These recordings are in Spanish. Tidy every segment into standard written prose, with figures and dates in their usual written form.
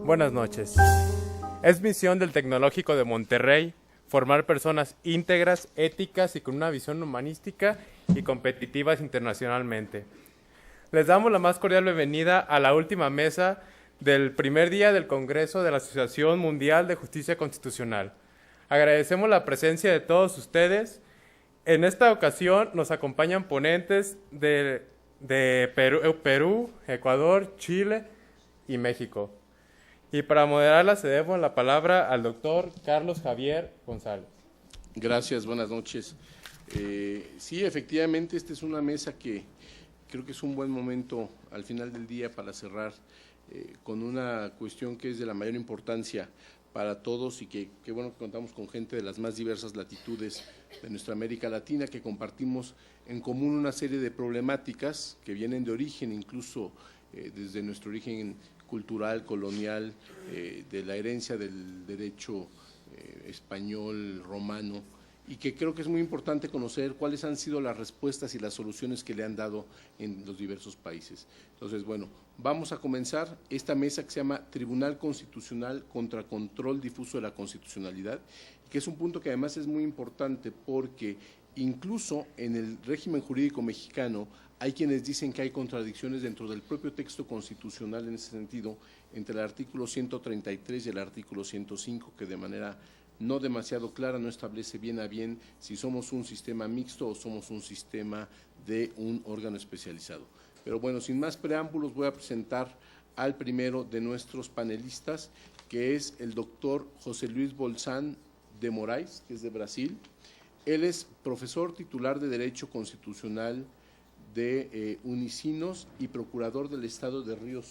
Buenas noches. Es misión del Tecnológico de Monterrey formar personas íntegras, éticas y con una visión humanística y competitivas internacionalmente. Les damos la más cordial bienvenida a la última mesa del primer día del Congreso de la Asociación Mundial de Justicia Constitucional. Agradecemos la presencia de todos ustedes. En esta ocasión nos acompañan ponentes de Perú, Ecuador, Chile y México. Y para moderarla cedemos la palabra al doctor Carlos Javier González. Gracias, buenas noches. Sí, efectivamente, esta es una mesa que creo que es un buen momento al final del día para cerrar con una cuestión que es de la mayor importancia para todos y que bueno que contamos con gente de las más diversas latitudes de nuestra América Latina, que compartimos en común una serie de problemáticas que vienen de origen, incluso desde nuestro origen cultural, colonial, de la herencia del derecho español, romano, y que creo que es muy importante conocer cuáles han sido las respuestas y las soluciones que le han dado en los diversos países. Entonces, bueno, vamos a comenzar esta mesa que se llama Tribunal Constitucional contra Control Difuso de la Constitucionalidad, que es un punto que además es muy importante porque incluso en el régimen jurídico mexicano hay quienes dicen que hay contradicciones dentro del propio texto constitucional en ese sentido, entre el artículo 133 y el artículo 105, que de manera no demasiado clara no establece bien a bien si somos un sistema mixto o somos un sistema de un órgano especializado. Pero bueno, sin más preámbulos, voy a presentar al primero de nuestros panelistas, que es el doctor José Luis Bolzán de Moraes, que es de Brasil. Él es profesor titular de Derecho Constitucional de Unicinos y procurador del Estado de Río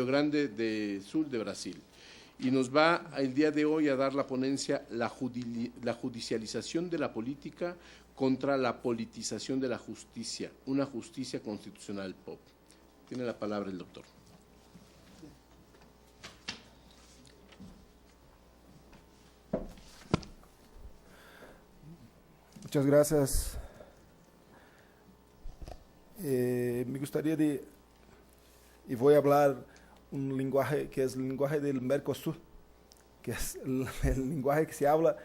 Grande do Sul de Brasil. Y nos va el día de hoy a dar la ponencia la judicialización de la política contra la politización de la justicia, una justicia constitucional pop. Tiene la palabra el doctor. Muchas gracias. Me gustaría y voy a hablar un lenguaje que es el lenguaje del Mercosur, que es el lenguaje que se habla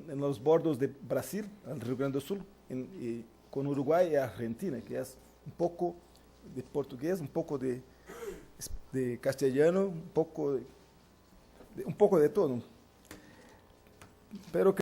en los bordos de Brasil, el Río Grande do Sul, y con Uruguay y Argentina, que es un poco de portugués, un poco de castellano, un poco de todo. Pero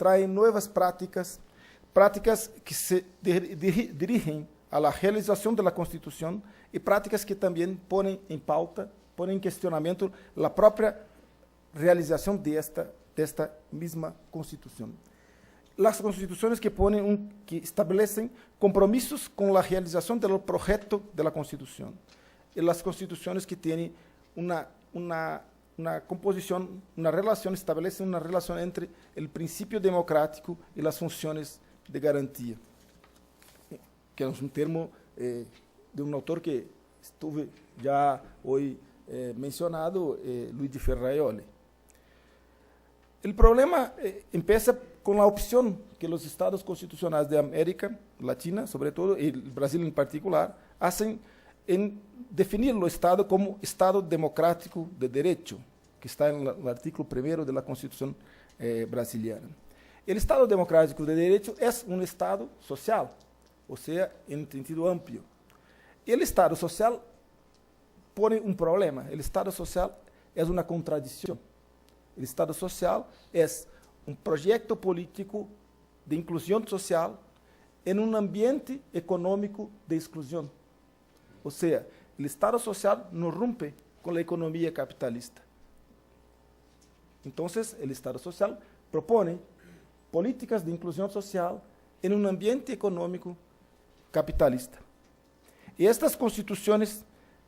traen nuevas prácticas que se dirigen a la realización de la Constitución y prácticas que también ponen en pauta, ponen en cuestionamiento la propia realización de esta misma Constitución. Las constituciones que establecen compromisos con la realización del proyecto de la Constitución. Y las constituciones que tienen una composición, una relación, establecen una relación entre el principio democrático y las funciones de garantía, que es un termo de un autor que estuve ya hoy mencionado, Luigi Ferraioli. El problema empieza con la opción que los estados constitucionales de América Latina, sobre todo, y Brasil en particular, hacen en definir el Estado como Estado democrático de derecho, que está en el artículo 1 de la Constitución brasileña. El Estado democrático de derecho es un Estado social, o sea, en sentido amplio. El Estado social pone un problema. El Estado social es una contradicción. El Estado social es un proyecto político de inclusión social en un ambiente económico de exclusión. O sea, el Estado social no rompe con la economía capitalista. Entonces, el Estado social propone políticas de inclusión social en un ambiente económico capitalista. Y estas constituciones,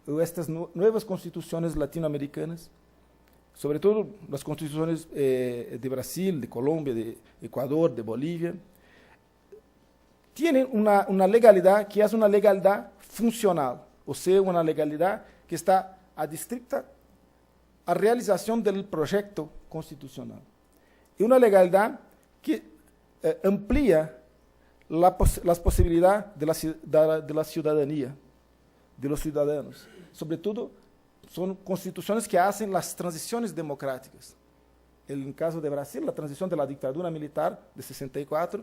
o estas nuevas constituciones latinoamericanas, sobre todo las constituciones de Brasil, de Colombia, de Ecuador, de Bolivia, tienen una legalidad que es una legalidad funcional, o sea, una legalidad que está adstricta a realización del proyecto constitucional. Y una legalidad que amplía las posibilidades de la ciudadanía, de los ciudadanos. Sobre todo, son constituciones que hacen las transiciones democráticas. En el caso de Brasil, la transición de la dictadura militar de 64,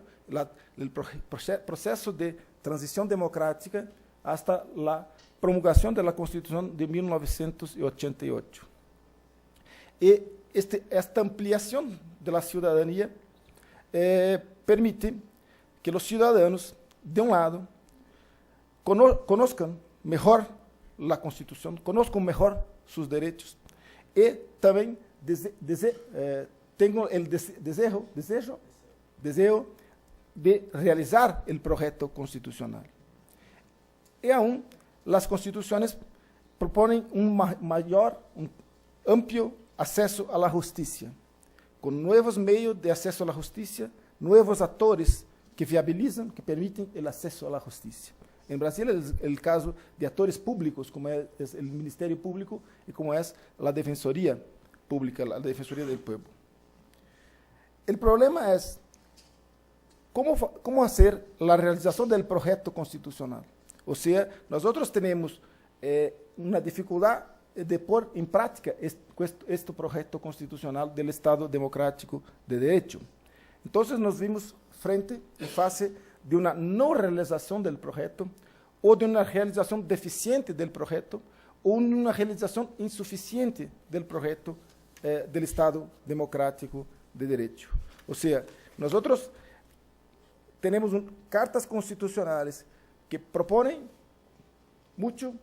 el proceso de transición democrática hasta la promulgación de la Constitución de 1988. Y esta ampliación de la ciudadanía permite que los ciudadanos, de un lado, conozcan mejor la Constitución, conozcan mejor sus derechos y también tengo el deseo de realizar el proyecto constitucional. Y aún las constituciones proponen un amplio acceso a la justicia, con nuevos medios de acceso a la justicia, nuevos actores que viabilizan, que permiten el acceso a la justicia. En Brasil es el caso de actores públicos, como es el Ministerio Público y como es la Defensoría Pública, la Defensoría del Pueblo. El problema es cómo hacer la realización del proyecto constitucional. O sea, nosotros tenemos una dificultad de pôr en práctica este proyecto constitucional del Estado democrático de derecho. Entonces nos vimos en fase de una no realización del proyecto o de una realización deficiente del proyecto o una realización insuficiente del proyecto del Estado democrático de derecho. O sea, nosotros tenemos cartas constitucionales que proponen mucho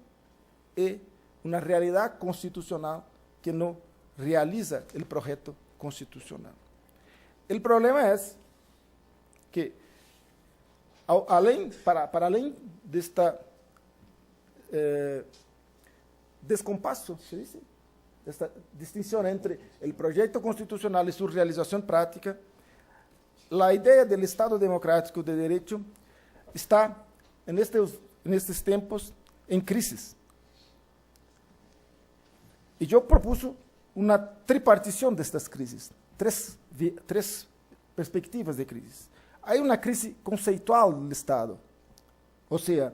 y una realidad constitucional que no realiza el proyecto constitucional. El problema es que, para além de esta descompaso, ¿se dice? Esta distinción entre el proyecto constitucional y su realización práctica, la idea del Estado democrático de derecho está en estos tiempos en crisis. Y yo propuse una tripartición de estas crisis, tres perspectivas de crisis. Hay una crisis conceitual del Estado. O sea,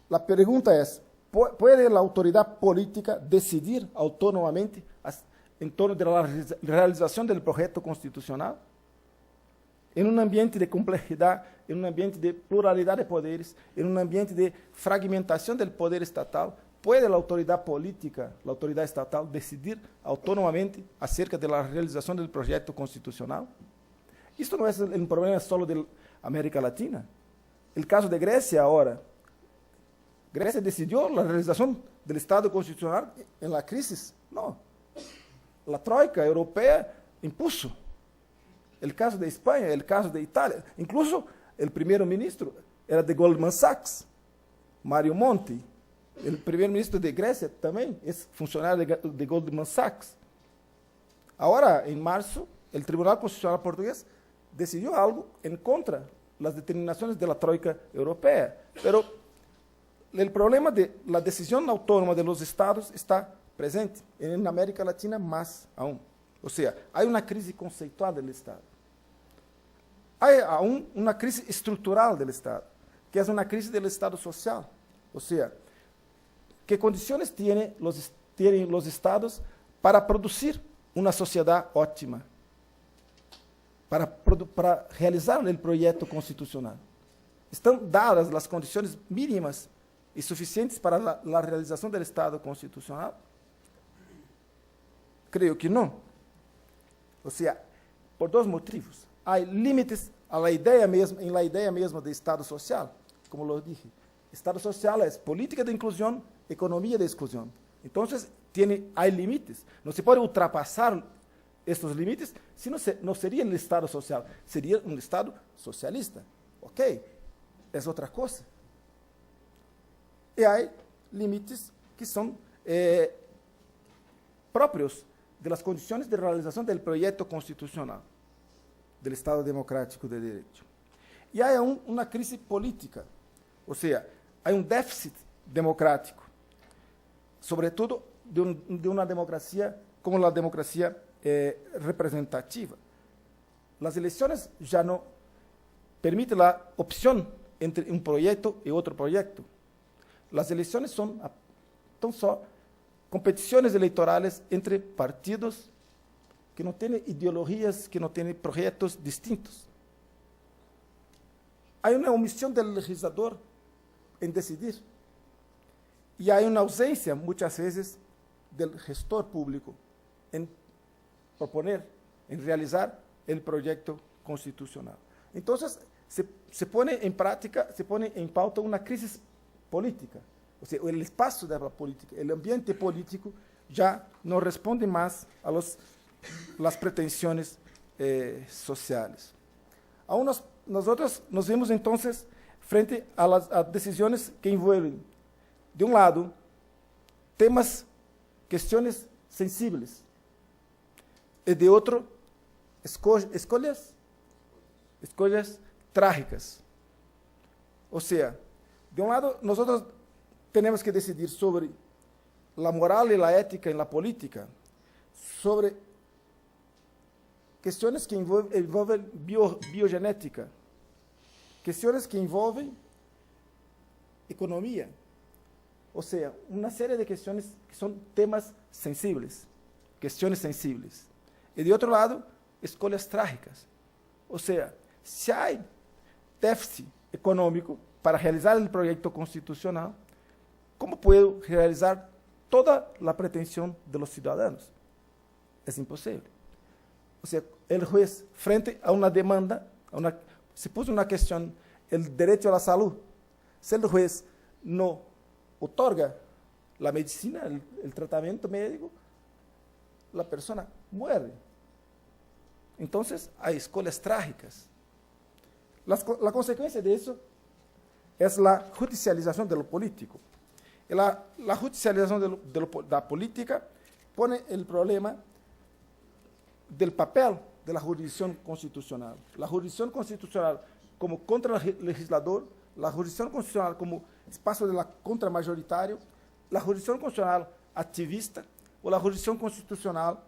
la pregunta es, ¿puede la autoridad política decidir autónomamente en torno de la realización del proyecto constitucional? En un ambiente de complejidad, en un ambiente de pluralidad de poderes, en un ambiente de fragmentación del poder estatal, ¿puede la autoridad política, la autoridad estatal, decidir autónomamente acerca de la realización del proyecto constitucional? Esto no es un problema solo de América Latina. El caso de Grecia ahora. Grecia decidió la realización del Estado constitucional en la crisis. No. La Troika europea impuso. El caso de España, el caso de Italia. Incluso el primer ministro era de Goldman Sachs, Mario Monti. El primer ministro de Grecia también es funcionario de Goldman Sachs. Ahora, en marzo, el Tribunal Constitucional portugués decidió algo en contra de las determinaciones de la Troika europea. Pero el problema de la decisión autónoma de los estados está presente. En América Latina más aún. O sea, hay una crisis conceptual del Estado. Hay aún una crisis estructural del Estado, que es una crisis del Estado social. O sea, ¿qué condiciones tienen los estados para producir una sociedad óptima? Para realizar el proyecto constitucional. ¿Están dadas las condiciones mínimas y suficientes para la realización del Estado constitucional? Creo que no. O sea, por dos motivos. Hay límites a la idea misma, en la idea misma de Estado social, como lo dije. Estado social es política de inclusión, economía de exclusión. Entonces, hay límites. No se puede ultrapasar estos límites, si no sería el Estado social, sería un Estado socialista. Ok, es otra cosa. Y hay límites que son propios de las condiciones de realización del proyecto constitucional del Estado democrático de derecho. Y hay aún una crisis política, o sea, hay un déficit democrático, sobre todo de una democracia como la democracia representativa. Las elecciones ya no permiten la opción entre un proyecto y otro proyecto. Las elecciones son solo competiciones electorales entre partidos que no tienen ideologías, que no tienen proyectos distintos. Hay una omisión del legislador en decidir y hay una ausencia muchas veces del gestor público en proponer, en realizar el proyecto constitucional. Entonces, se pone en práctica, se pone en pauta una crisis política. O sea, el espacio de la política, el ambiente político ya no responde más a las pretensiones sociales. Aún nosotros nos vemos entonces frente a las decisiones que envuelven, de un lado, temas, cuestiones sensibles, y de otro, escolhas trágicas. O sea, de un lado, nosotros tenemos que decidir sobre la moral y la ética en la política, sobre cuestiones que envolven biogenética, cuestiones que envolven economía, o sea, una serie de cuestiones que son temas sensibles, cuestiones sensibles. Y de otro lado, escolhas trágicas. O sea, si hay déficit económico para realizar el proyecto constitucional, ¿cómo puedo realizar toda la pretensión de los ciudadanos? Es imposible. O sea, el juez, frente a una demanda, se puso una cuestión, el derecho a la salud. Si el juez no otorga la medicina, el tratamiento médico, la persona muere. Entonces, hay escolhas trágicas. La consecuencia de eso es la judicialización de lo político. La judicialización de la política pone el problema del papel de la jurisdicción constitucional. La jurisdicción constitucional como contralegislador, la jurisdicción constitucional como espacio de la contramayoritario, la jurisdicción constitucional activista o la jurisdicción constitucional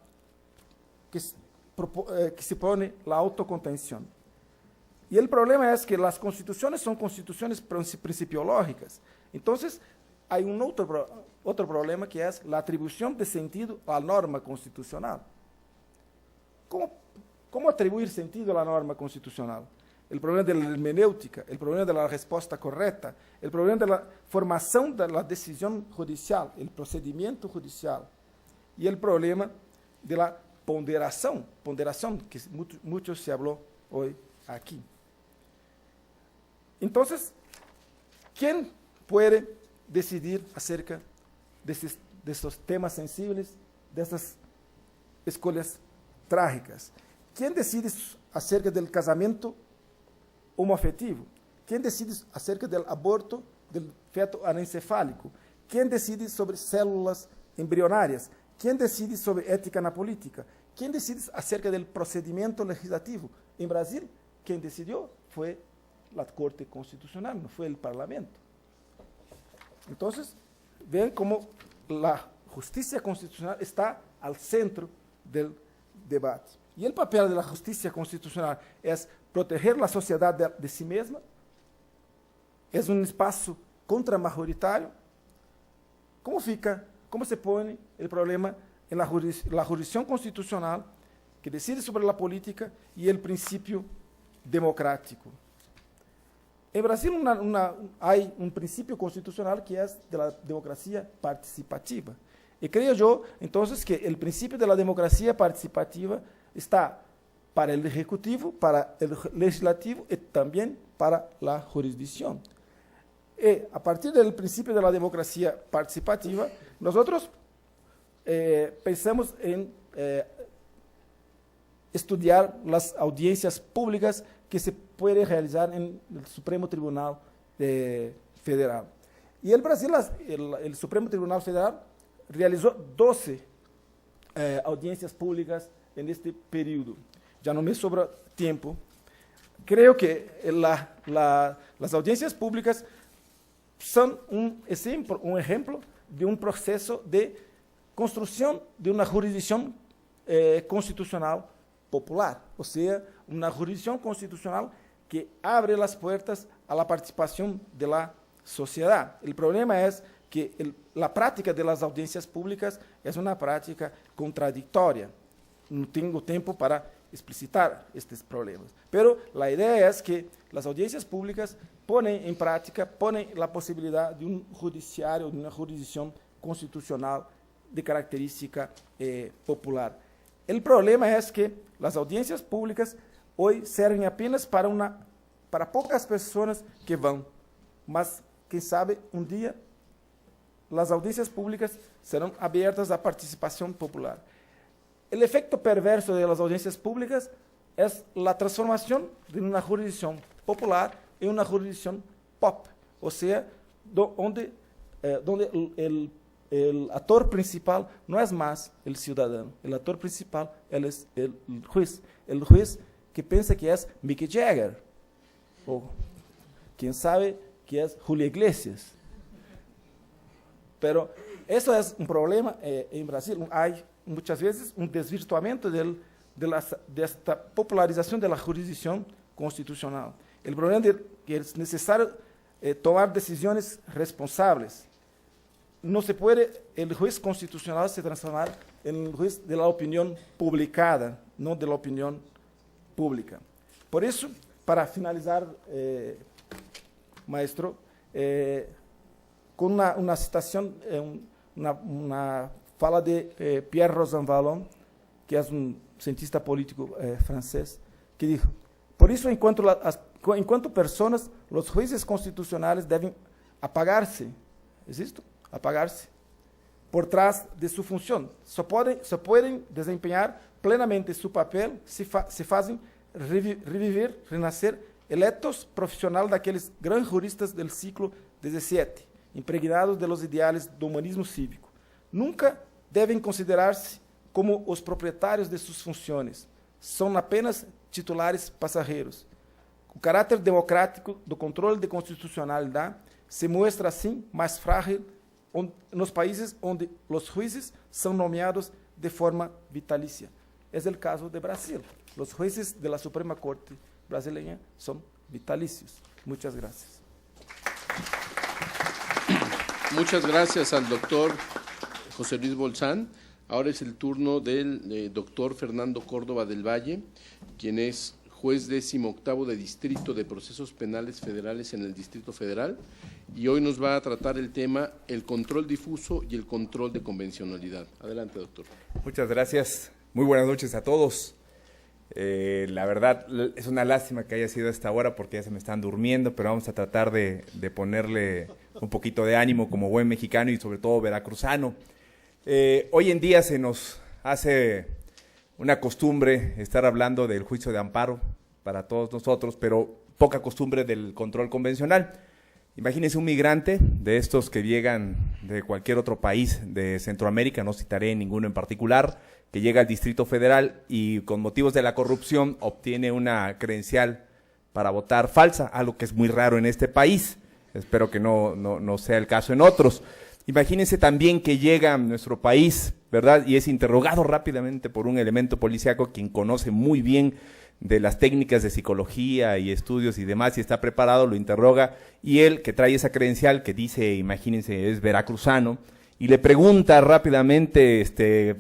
que se pone la autocontención. Y el problema es que las constituciones son constituciones principiológicas. Entonces, hay un otro problema que es la atribución de sentido a la norma constitucional. ¿Cómo atribuir sentido a la norma constitucional? El problema de la hermenéutica, el problema de la respuesta correcta, el problema de la formación de la decisión judicial, el procedimiento judicial, y el problema de la ponderación que mucho se habló hoy aquí. Entonces, ¿quién puede decidir acerca de estos temas sensibles, de estas escolhas trágicas? ¿Quién decide acerca del casamiento homoafetivo? ¿Quién decide acerca del aborto del feto anencefálico? ¿Quién decide sobre células embrionárias? ¿Quién decide sobre ética na política? ¿Quién decide acerca del procedimiento legislativo? En Brasil, quien decidió fue la Corte Constitucional, no fue el Parlamento. Entonces, ven cómo la justicia constitucional está al centro del debate. Y el papel de la justicia constitucional es proteger la sociedad de sí misma, es un espacio contramajoritario. ¿Cómo se pone el problema en la jurisdicción constitucional que decide sobre la política y el principio democrático? En Brasil hay un principio constitucional que es de la democracia participativa. Y creo yo, entonces, que el principio de la democracia participativa está para el Ejecutivo, para el Legislativo y también para la jurisdicción. Y a partir del principio de la democracia participativa, nosotros pensamos en estudiar las audiencias públicas que se puede realizar en el Supremo Tribunal Federal. Y en Brasil, el Supremo Tribunal Federal realizó 12 audiencias públicas en este periodo. Ya no me sobra tiempo. Creo que las audiencias públicas son un ejemplo de un proceso de construcción de una jurisdicción constitucional popular, o sea, una jurisdicción constitucional que abre las puertas a la participación de la sociedad. El problema es que la práctica de las audiencias públicas es una práctica contradictoria. No tengo tiempo para explicitar estos problemas. Pero la idea es que las audiencias públicas ponen en práctica, ponen la posibilidad de un judiciario, de una jurisdicción constitucional de característica popular. El problema es que las audiencias públicas hoy sirven apenas para pocas personas que van, mas, quem sabe, um dia las audiencias públicas serán abiertas a participación popular. El efecto perverso de las audiencias públicas es la transformación de una jurisdicción popular en una jurisdicción pop, o sea, donde el actor principal no es más el ciudadano, el actor principal es el juez que piensa que es Mick Jagger, o quien sabe que es Julio Iglesias. Pero eso es un problema en Brasil. Hay muchas veces un desvirtuamiento de esta popularización de la jurisdicción constitucional. El problema es que es necesario tomar decisiones responsables. No se puede el juez constitucional se transformar en el juez de la opinión publicada, no de la opinión pública. Por eso, para finalizar, maestro, con una citación, una fala de Pierre Rosanvallon, que es un cientista político francés, que dijo: por eso, enquanto personas, los jueces constitucionales deben apagarse, ¿es esto? Apagarse por trás de su función. Só pueden desempeñar plenamente su papel se fazem reviver, renascer, electos profissionais daqueles grandes juristas del siglo XVII, impregnados de los ideales do humanismo cívico. Nunca devem considerar-se como os proprietários de suas funções. São apenas titulares passageiros. O caráter democrático do controle de constitucionalidade se mostra assim mais frágil nos países onde os juízes são nomeados de forma vitalícia. É o caso de Brasil. Os juízes da Suprema Corte brasileña são vitalícios. Muchas gracias. Muchas gracias al doctor José Luis Bolzán. Ahora es el turno del doctor Fernando Córdoba del Valle, quien es juez 18º de Distrito de Procesos Penales Federales en el Distrito Federal, y hoy nos va a tratar el tema el control difuso y el control de convencionalidad. Adelante, doctor. Muchas gracias. Muy buenas noches a todos. La verdad, es una lástima que haya sido a esta hora porque ya se me están durmiendo, pero vamos a tratar de ponerle un poquito de ánimo como buen mexicano y sobre todo veracruzano. Hoy en día se nos hace una costumbre estar hablando del juicio de amparo para todos nosotros, pero poca costumbre del control convencional. Imagínense un migrante de estos que llegan de cualquier otro país de Centroamérica, no citaré ninguno en particular, que llega al Distrito Federal y con motivos de la corrupción obtiene una credencial para votar falsa, algo que es muy raro en este país. Espero que no sea el caso en otros. Imagínense también que llega a nuestro país, ¿verdad? Y es interrogado rápidamente por un elemento policíaco quien conoce muy bien de las técnicas de psicología y estudios y demás, y está preparado, lo interroga, y él, que trae esa credencial, que dice, imagínense, es veracruzano, y le pregunta rápidamente,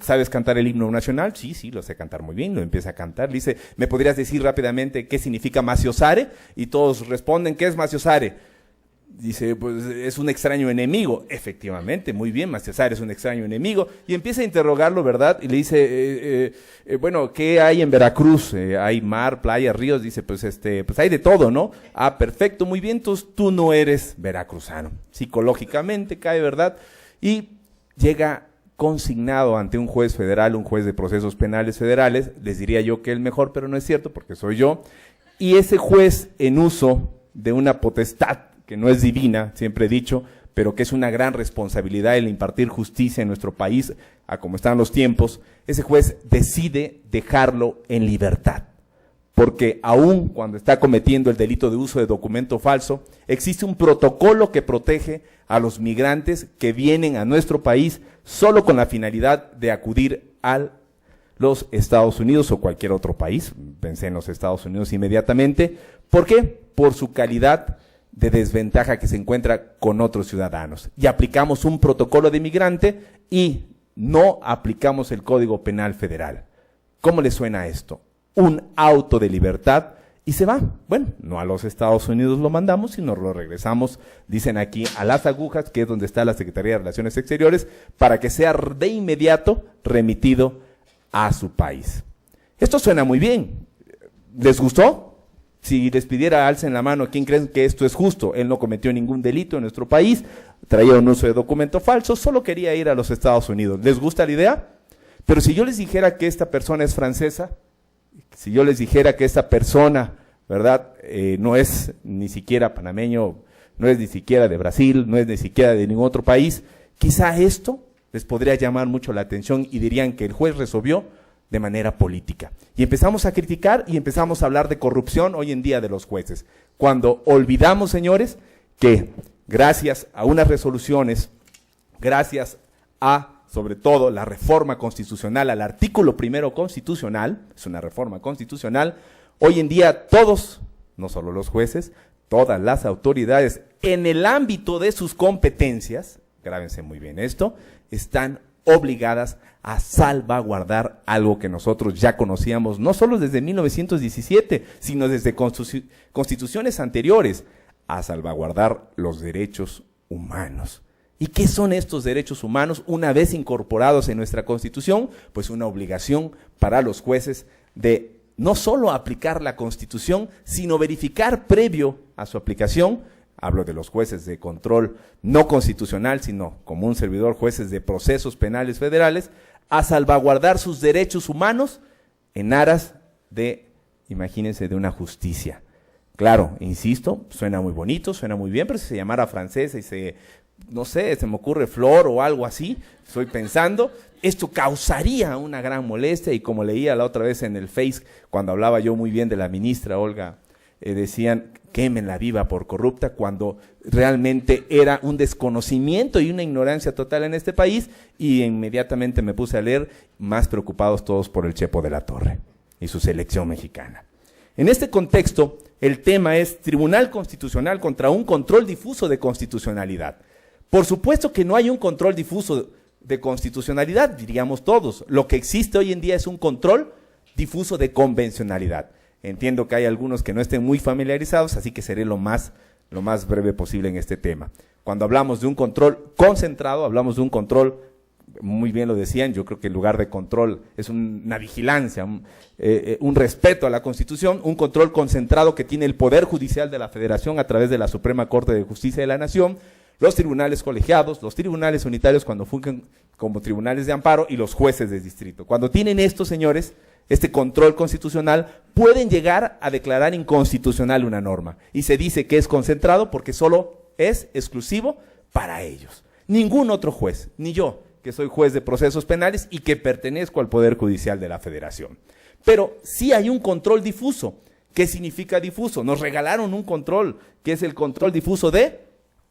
¿sabes cantar el himno nacional? Sí, lo sé cantar muy bien, lo empieza a cantar, le dice, ¿me podrías decir rápidamente qué significa maciosare? Y todos responden, ¿qué es maciosare? Dice, pues es un extraño enemigo. Efectivamente, muy bien, maciosare es un extraño enemigo. Y empieza a interrogarlo, ¿verdad? Y le dice, bueno, ¿qué hay en Veracruz? ¿Hay mar, playa, ríos? Dice, pues hay de todo, ¿no? Ah, perfecto, muy bien, entonces tú no eres veracruzano. Psicológicamente cae, ¿verdad? Y llega consignado ante un juez federal, un juez de procesos penales federales, les diría yo que el mejor, pero no es cierto porque soy yo, y ese juez en uso de una potestad que no es divina, siempre he dicho, pero que es una gran responsabilidad el impartir justicia en nuestro país, a como están los tiempos, ese juez decide dejarlo en libertad. Porque aún cuando está cometiendo el delito de uso de documento falso, existe un protocolo que protege a los migrantes que vienen a nuestro país solo con la finalidad de acudir a los Estados Unidos o cualquier otro país. Pensé en los Estados Unidos inmediatamente. ¿Por qué? Por su calidad de desventaja que se encuentra con otros ciudadanos. Y aplicamos un protocolo de migrante y no aplicamos el Código Penal Federal. ¿Cómo le suena esto? Un auto de libertad y se va. Bueno, no a los Estados Unidos lo mandamos, sino lo regresamos, dicen aquí, a las agujas, que es donde está la Secretaría de Relaciones Exteriores, para que sea de inmediato remitido a su país. Esto suena muy bien. ¿Les gustó? Si les pidiera, alcen la mano, ¿quién creen que esto es justo? Él no cometió ningún delito en nuestro país, traía un uso de documento falso, solo quería ir a los Estados Unidos. ¿Les gusta la idea? Pero si yo les dijera que esta persona es francesa, si yo les dijera que esta persona, ¿verdad?, no es ni siquiera panameño, no es ni siquiera de Brasil, no es ni siquiera de ningún otro país, quizá esto les podría llamar mucho la atención y dirían que el juez resolvió de manera política. Y empezamos a criticar y empezamos a hablar de corrupción hoy en día de los jueces. Cuando olvidamos, señores, que gracias a unas resoluciones, gracias a, sobre todo, la reforma constitucional, al artículo primero constitucional, es una reforma constitucional, hoy en día todos, no solo los jueces, todas las autoridades, en el ámbito de sus competencias, grábense muy bien esto, están obligadas a salvaguardar algo que nosotros ya conocíamos, no solo desde 1917, sino desde constituciones anteriores, a salvaguardar los derechos humanos. ¿Y qué son estos derechos humanos una vez incorporados en nuestra Constitución? Pues una obligación para los jueces de no solo aplicar la Constitución, sino verificar previo a su aplicación. Hablo de los jueces de control no constitucional, sino como un servidor, jueces de procesos penales federales, a salvaguardar sus derechos humanos en aras de, imagínense, de una justicia. Claro, insisto, suena muy bonito, suena muy bien, pero si se llamara francesa y no sé, se me ocurre Flor o algo así, estoy pensando, esto causaría una gran molestia y como leía la otra vez en el Face, cuando hablaba yo muy bien de la ministra Olga, decían, quémenla viva por corrupta, cuando realmente era un desconocimiento y una ignorancia total en este país, y inmediatamente me puse a leer, más preocupados todos por el Chepo de la Torre y su selección mexicana. En este contexto, el tema es Tribunal Constitucional contra un control difuso de constitucionalidad. Por supuesto que no hay un control difuso de constitucionalidad, diríamos todos. Lo que existe hoy en día es un control difuso de convencionalidad. Entiendo que hay algunos que no estén muy familiarizados, así que seré lo más breve posible en este tema. Cuando hablamos de un control concentrado, hablamos de un control muy bien lo decían, yo creo que el lugar de control es una vigilancia, un respeto a la Constitución, un control concentrado que tiene el Poder Judicial de la Federación a través de la Suprema Corte de Justicia de la Nación, los tribunales colegiados, los tribunales unitarios cuando fungen como tribunales de amparo y los jueces de distrito. Cuando tienen estos señores, este control constitucional, pueden llegar a declarar inconstitucional una norma. Y se dice que es concentrado porque solo es exclusivo para ellos. Ningún otro juez, ni yo, que soy juez de procesos penales y que pertenezco al Poder Judicial de la Federación. Pero sí hay un control difuso. ¿Qué significa difuso? Nos regalaron un control, que es el control difuso de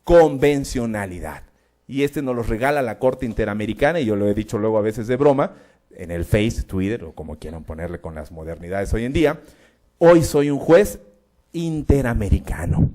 convencionalidad. Y este nos lo regala la Corte Interamericana, y yo lo he dicho luego a veces de broma, en el Face, Twitter, o como quieran ponerle con las modernidades hoy en día. Hoy soy un juez interamericano.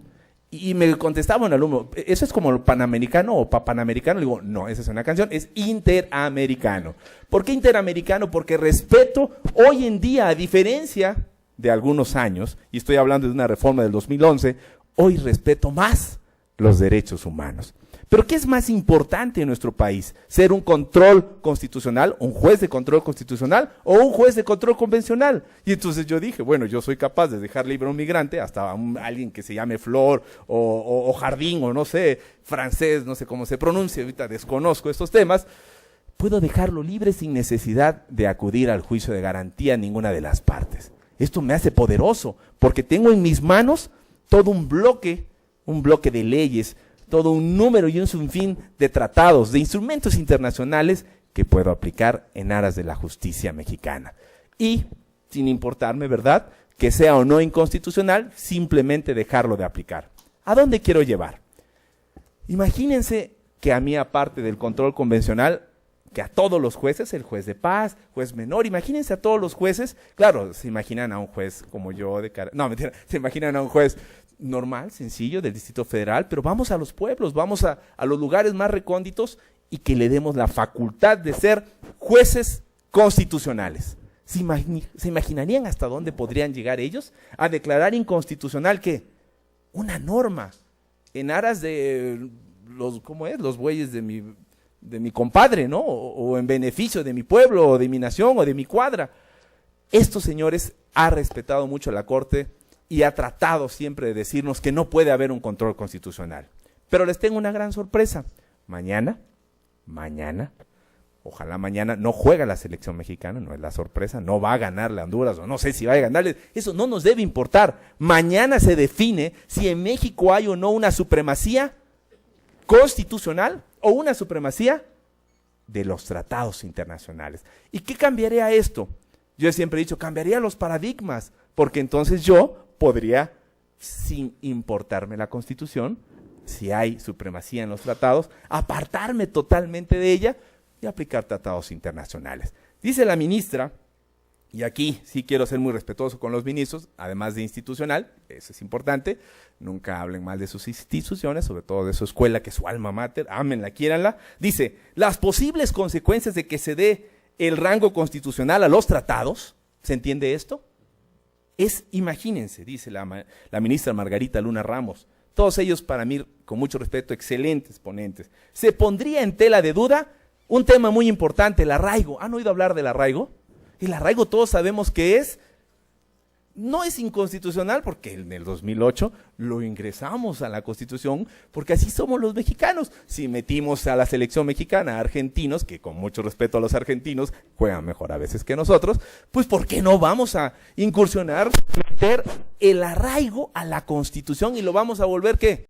Y me contestaba un alumno, ¿eso es como panamericano o papanamericano? Le digo, no, esa es una canción, es interamericano. ¿Por qué interamericano? Porque respeto hoy en día, a diferencia de algunos años, y estoy hablando de una reforma del 2011, hoy respeto más los derechos humanos. Pero ¿qué es más importante en nuestro país? ¿Ser un control constitucional, un juez de control constitucional o un juez de control convencional? Y entonces yo dije, bueno, yo soy capaz de dejar libre a un migrante, hasta alguien que se llame Flor o Jardín o no sé, francés, no sé cómo se pronuncia, ahorita desconozco estos temas, puedo dejarlo libre sin necesidad de acudir al juicio de garantía en ninguna de las partes. Esto me hace poderoso, porque tengo en mis manos todo un bloque de leyes, todo un número y un sinfín de tratados, de instrumentos internacionales que puedo aplicar en aras de la justicia mexicana. Y, sin importarme, ¿verdad?, que sea o no inconstitucional, simplemente dejarlo de aplicar. ¿A dónde quiero llevar? Imagínense que a mí, aparte del control convencional, que a todos los jueces, el juez de paz, juez menor, imagínense a todos los jueces, claro, se imaginan a un juez como yo, no, mentira, se imaginan a un juez normal, sencillo, del Distrito Federal, pero vamos a los pueblos, vamos a los lugares más recónditos y que le demos la facultad de ser jueces constitucionales. ¿Se imaginarían hasta dónde podrían llegar ellos a declarar inconstitucional qué? Una norma en aras de los bueyes de mi compadre, ¿no? O en beneficio de mi pueblo, o de mi nación, o de mi cuadra. Estos señores ha respetado mucho la Corte y ha tratado siempre de decirnos que no puede haber un control constitucional. Pero les tengo una gran sorpresa. Mañana, ojalá mañana, no juega la selección mexicana, no es la sorpresa, no va a ganarle a Honduras, o no sé si va a ganarle, eso no nos debe importar. Mañana se define si en México hay o no una supremacía constitucional o una supremacía de los tratados internacionales. ¿Y qué cambiaría esto? Yo siempre he dicho, cambiaría los paradigmas, porque entonces yo podría, sin importarme la Constitución, si hay supremacía en los tratados, apartarme totalmente de ella y aplicar tratados internacionales. Dice la ministra, y aquí sí quiero ser muy respetuoso con los ministros, además de institucional, eso es importante, nunca hablen mal de sus instituciones, sobre todo de su escuela, que es su alma mater, ámenla, quiéranla. Dice, las posibles consecuencias de que se dé el rango constitucional a los tratados, ¿se entiende esto? Imagínense, dice la ministra Margarita Luna Ramos, todos ellos para mí, con mucho respeto, excelentes ponentes. Se pondría en tela de duda un tema muy importante, el arraigo. ¿Han oído hablar del arraigo? El arraigo todos sabemos que no es inconstitucional porque en el 2008 lo ingresamos a la Constitución porque así somos los mexicanos. Si metimos a la selección mexicana a argentinos, que con mucho respeto a los argentinos juegan mejor a veces que nosotros, pues ¿por qué no vamos a incursionar, meter el arraigo a la Constitución y lo vamos a volver ¿qué?